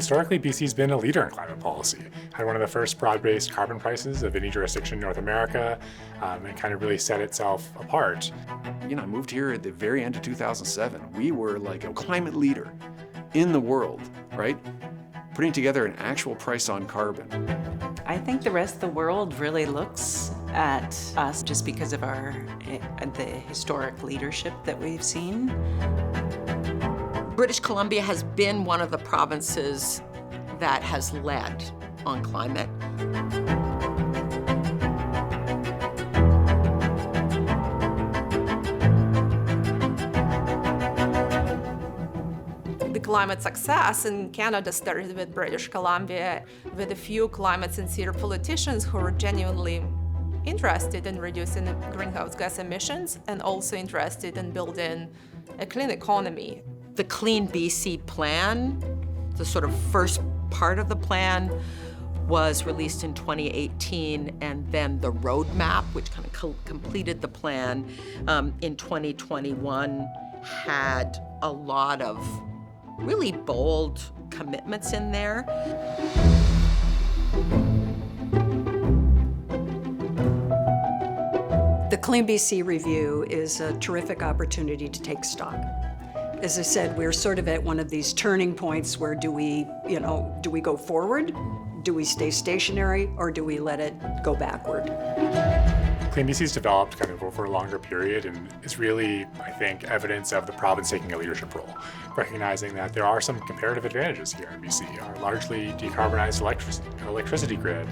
Historically, BC's been a leader in climate policy. Had one of the first broad-based carbon prices of any jurisdiction in North America, and kind of really set itself apart. You know, I moved here at the very end of 2007. We were like a climate leader in the world, right? Putting together an actual price on carbon. I think the rest of the world really looks at us just because of the historic leadership that we've seen. British Columbia has been one of the provinces that has led on climate. The climate success in Canada started with British Columbia, with a few climate-sincere politicians who were genuinely interested in reducing the greenhouse gas emissions and also interested in building a clean economy. The CleanBC plan, the sort of first part of the plan, was released in 2018, and then the roadmap, which kind of completed the plan in 2021, had a lot of really bold commitments in there. The CleanBC review is a terrific opportunity to take stock. As I said, we're sort of at one of these turning points where do we go forward? Do we stay stationary, or do we let it go backward? CleanBC's developed kind of over a longer period and is really, I think, evidence of the province taking a leadership role, recognizing that there are some comparative advantages here in BC, our largely decarbonized electricity grid,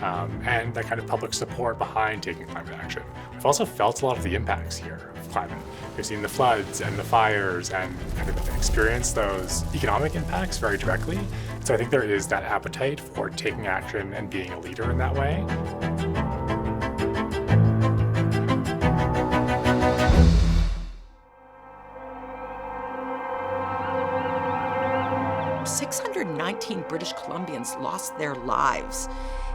and that kind of public support behind taking climate action. We've also felt a lot of the impacts here of climate. We've seen the floods and the fires and kind of experienced those economic impacts very directly. So I think there is that appetite for taking action and being a leader in that way. British Columbians lost their lives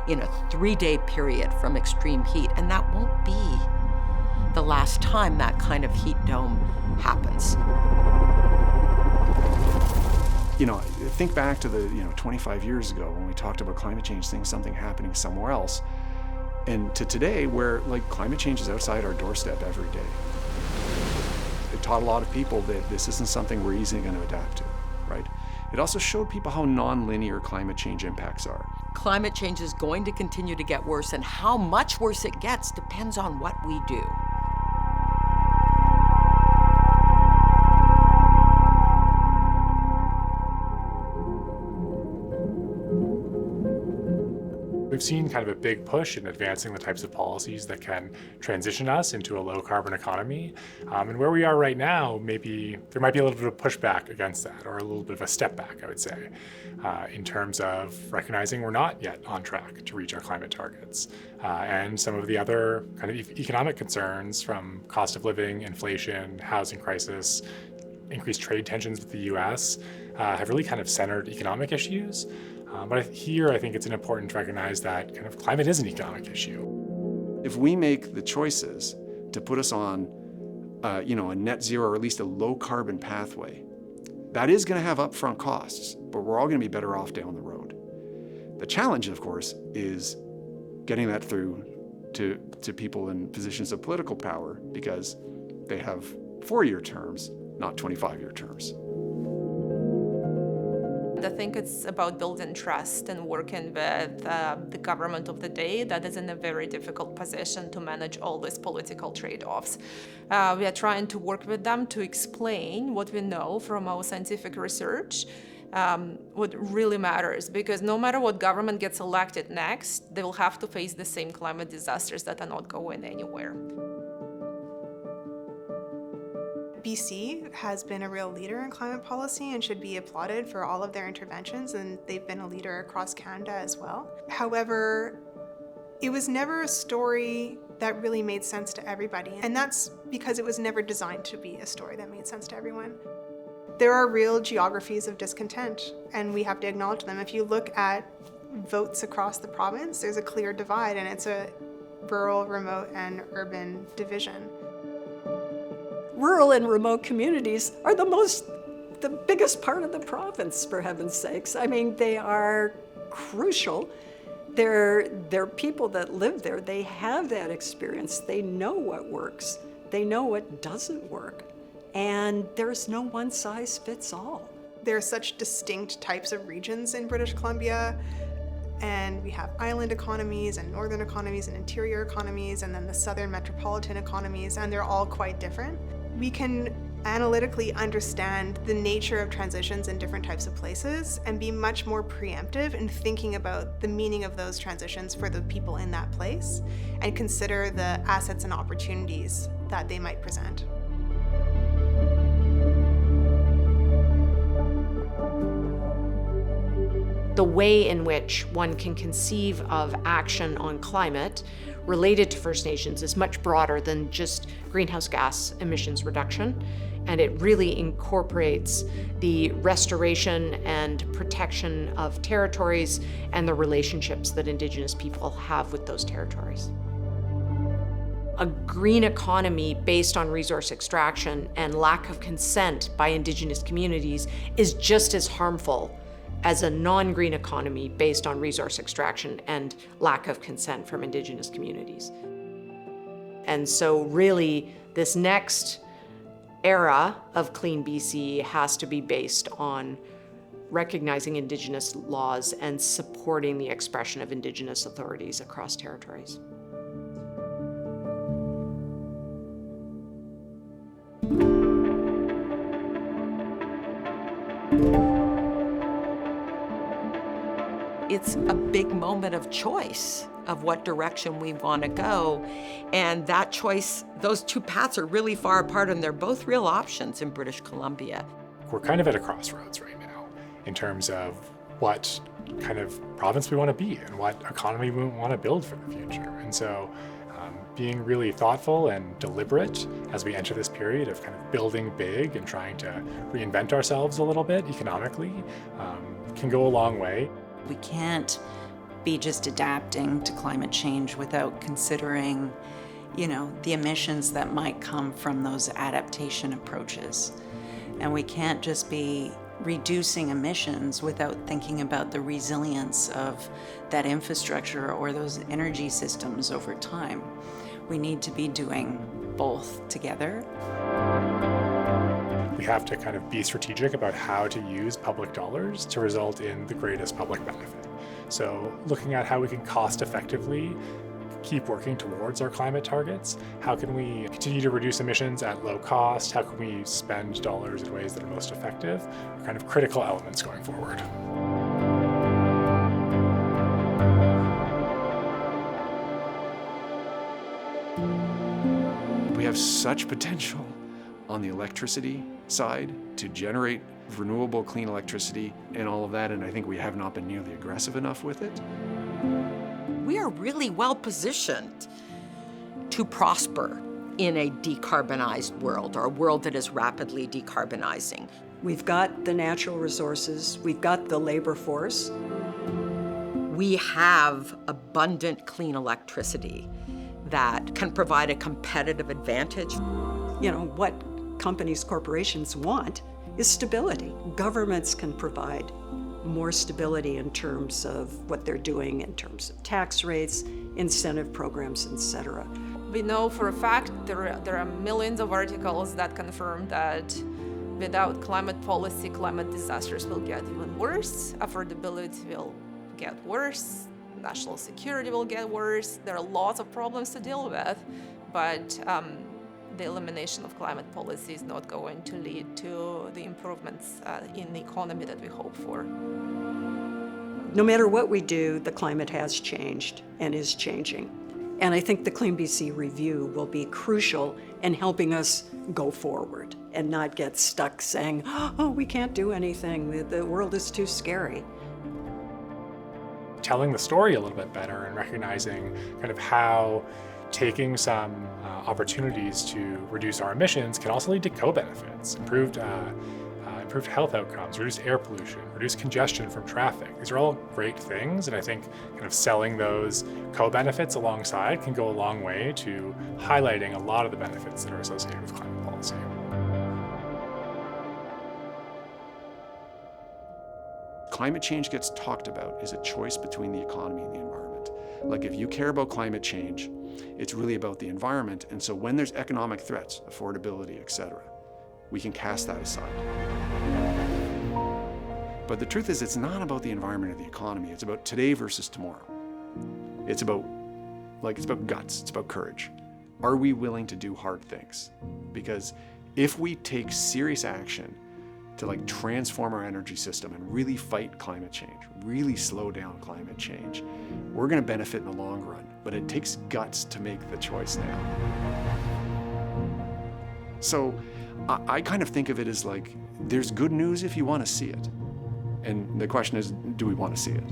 in a 3-day period from extreme heat, and that won't be the last time that kind of heat dome happens. You know, think back to the 25 years ago when we talked about climate change, seeing something happening somewhere else, and to today where climate change is outside our doorstep every day. It taught a lot of people that this isn't something we're easily going to adapt to, right? It also showed people how non-linear climate change impacts are. Climate change is going to continue to get worse, and how much worse it gets depends on what we do. We've seen kind of a big push in advancing the types of policies that can transition us into a low carbon economy. And where we are right now, maybe there might be a little bit of pushback against that, or a little bit of a step back, I would say, in terms of recognizing we're not yet on track to reach our climate targets. And some of the other kind of economic concerns, from cost of living, inflation, housing crisis, increased trade tensions with the US, have really kind of centered economic issues. But here, I think it's important to recognize that kind of climate is an economic issue. If we make the choices to put us on, a net zero, or at least a low carbon pathway, that is going to have upfront costs, but we're all going to be better off down the road. The challenge, of course, is getting that through to people in positions of political power, because they have 4-year terms, not 25-year terms. I think it's about building trust and working with the government of the day that is in a very difficult position to manage all these political trade-offs. We are trying to work with them to explain what we know from our scientific research, what really matters, because no matter what government gets elected next, they will have to face the same climate disasters that are not going anywhere. BC has been a real leader in climate policy and should be applauded for all of their interventions, and they've been a leader across Canada as well. However, it was never a story that really made sense to everybody, and that's because it was never designed to be a story that made sense to everyone. There are real geographies of discontent, and we have to acknowledge them. If you look at votes across the province, there's a clear divide, and it's a rural, remote, and urban division. Rural and remote communities are the most the biggest part of the province, for heaven's sakes. I mean, they are crucial. They're people that live there. They have that experience. They know what works. They know what doesn't work. And there's no one size fits all. There are such distinct types of regions in British Columbia, and we have island economies and northern economies and interior economies, and then the southern metropolitan economies, and they're all quite different. We can analytically understand the nature of transitions in different types of places and be much more preemptive in thinking about the meaning of those transitions for the people in that place, and consider the assets and opportunities that they might present. The way in which one can conceive of action on climate related to First Nations is much broader than just greenhouse gas emissions reduction, and it really incorporates the restoration and protection of territories and the relationships that Indigenous people have with those territories. A green economy based on resource extraction and lack of consent by Indigenous communities is just as harmful as a non-green economy based on resource extraction and lack of consent from Indigenous communities. And so really, this next era of CleanBC has to be based on recognizing Indigenous laws and supporting the expression of Indigenous authorities across territories. It's a big moment of choice of what direction we want to go. And that choice, those two paths are really far apart, and they're both real options in British Columbia. We're kind of at a crossroads right now in terms of what kind of province we want to be and what economy we want to build for the future. And so being really thoughtful and deliberate as we enter this period of kind of building big and trying to reinvent ourselves a little bit economically can go a long way. We can't be just adapting to climate change without considering, the emissions that might come from those adaptation approaches. And we can't just be reducing emissions without thinking about the resilience of that infrastructure or those energy systems over time. We need to be doing both together. We have to kind of be strategic about how to use public dollars to result in the greatest public benefit. So looking at how we can cost effectively keep working towards our climate targets, how can we continue to reduce emissions at low cost, how can we spend dollars in ways that are most effective, are kind of critical elements going forward. We have such potential on the electricity side to generate renewable, clean electricity and all of that, and I think we have not been nearly aggressive enough with it. We are really well positioned to prosper in a decarbonized world, or a world that is rapidly decarbonizing. We've got the natural resources, we've got the labor force. We have abundant clean electricity that can provide a competitive advantage. What companies, corporations want is stability. Governments can provide more stability in terms of what they're doing in terms of tax rates, incentive programs, etc. We know for a fact there are millions of articles that confirm that without climate policy, climate disasters will get even worse, affordability will get worse, national security will get worse. There are lots of problems to deal with, but the elimination of climate policy is not going to lead to the improvements in the economy that we hope for. No matter what we do, the climate has changed and is changing. And I think the CleanBC review will be crucial in helping us go forward and not get stuck saying, oh, we can't do anything, the world is too scary. Telling the story a little bit better and recognizing kind of how taking some opportunities to reduce our emissions can also lead to co-benefits, improved health outcomes, reduced air pollution, reduced congestion from traffic. These are all great things, and I think kind of selling those co-benefits alongside can go a long way to highlighting a lot of the benefits that are associated with climate policy. climate change gets talked about is a choice between the economy and the environment. Like if you care about climate change, it's really about the environment. And so when there's economic threats, affordability, etc., we can cast that aside. But the truth is, it's not about the environment or the economy. It's about today versus tomorrow. It's about guts. It's about courage. Are we willing to do hard things? Because if we take serious action to transform our energy system and really fight climate change, really slow down climate change, we're going to benefit in the long run. But it takes guts to make the choice now. So I kind of think of it as there's good news if you want to see it. And the question is, do we want to see it?